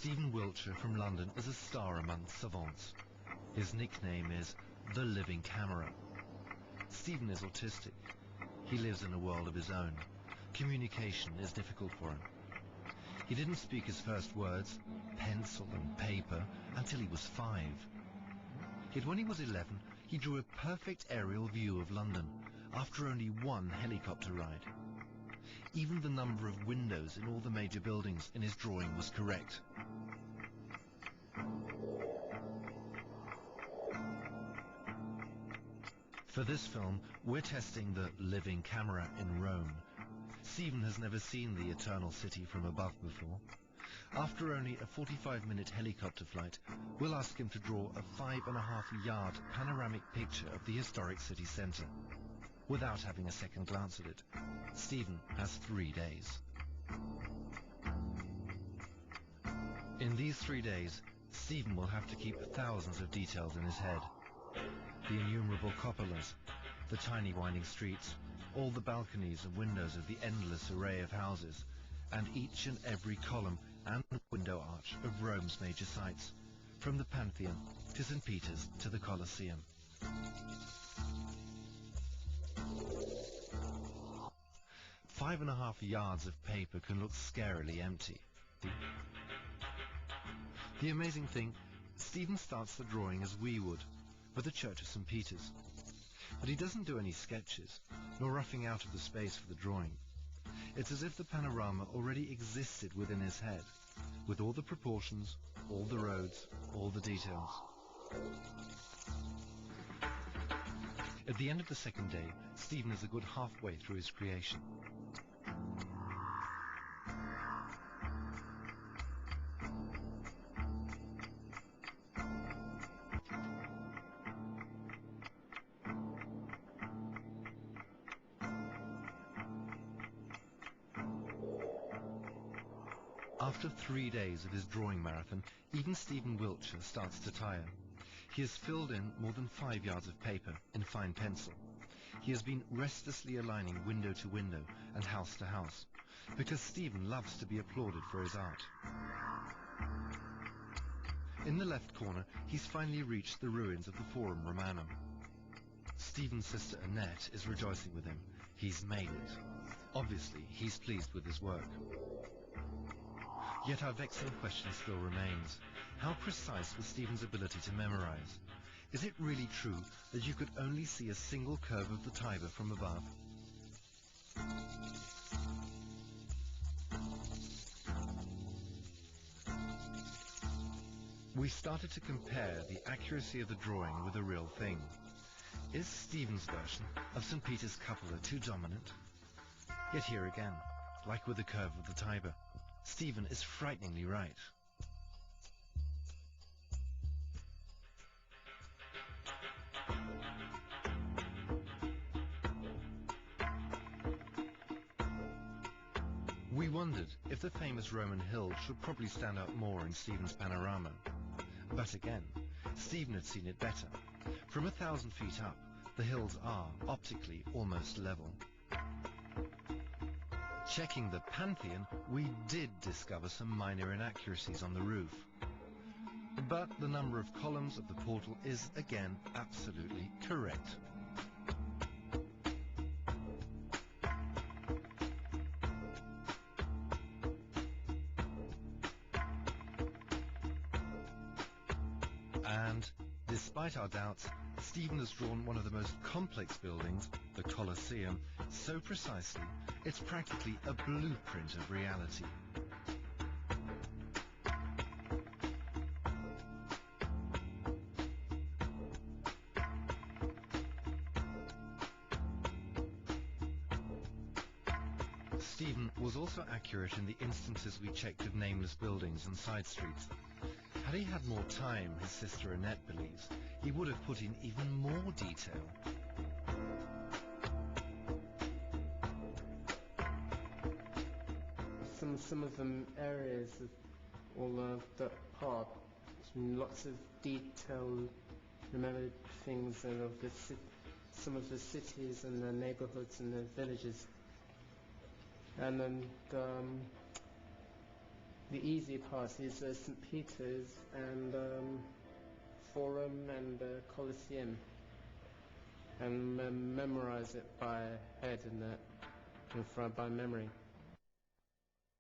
Stephen Wiltshire from London is a star among savants. His nickname is the living camera. Stephen is autistic. He lives in a world of his own. Communication is difficult for him. He didn't speak his first words, pencil and paper, until he was 5. Yet when he was 11, he drew a perfect aerial view of London after only one helicopter ride. Even the number of windows in all the major buildings in his drawing was correct. For this film, we're testing the living camera in Rome. Stephen has never seen the Eternal City from above before. After only a 45-minute helicopter flight, we'll ask him to draw a 5.5-yard panoramic picture of the historic city centre. Without having a second glance at it, Stephen has 3 days. In these 3 days, Stephen will have to keep thousands of details in his head. The innumerable cupolas, the tiny winding streets, all the balconies and windows of the endless array of houses, and each and every column and window arch of Rome's major sites, from the Pantheon to St. Peter's to the Colosseum. Five and a half yards of paper can look scarily empty. The amazing thing, Stephen starts the drawing as we would, with the Church of St. Peter's. But he doesn't do any sketches, nor roughing out of the space for the drawing. It's as if the panorama already existed within his head, with all the proportions, all the roads, all the details. At the end of the second day, Stephen is a good halfway through his creation. After 3 days of his drawing marathon, even Stephen Wiltshire starts to tire. He has filled in more than 5 yards of paper in fine pencil. He has been restlessly aligning window to window and house to house, because Stephen loves to be applauded for his art. In the left corner, he's finally reached the ruins of the Forum Romanum. Stephen's sister Annette is rejoicing with him. He's made it. Obviously, he's pleased with his work. Yet our vexing question still remains. How precise was Stephen's ability to memorize? Is it really true that you could only see a single curve of the Tiber from above? We started to compare the accuracy of the drawing with the real thing. Is Stephen's version of St. Peter's cupola too dominant? Yet here again, like with the curve of the Tiber, Stephen is frighteningly right. We wondered if the famous Roman hill should probably stand out more in Stephen's panorama. But again, Stephen had seen it better. From 1,000 feet up, the hills are, optically, almost level. Checking the Pantheon, we did discover some minor inaccuracies on the roof. But the number of columns of the portal is, again, absolutely correct. And, despite our doubts, Stephen has drawn one of the most complex buildings, the Colosseum, so precisely, it's practically a blueprint of reality. Stephen was also accurate in the instances we checked of nameless buildings and side streets. Had he had more time, his sister Annette believes, he would have put in even more detail. Some of them areas of all of that part, lots of detail, remembered things, and of the some of the cities and the neighborhoods and the villages, and then the the easy parts is St. Peter's and Forum and Colosseum, and memorize it by head and that, by memory.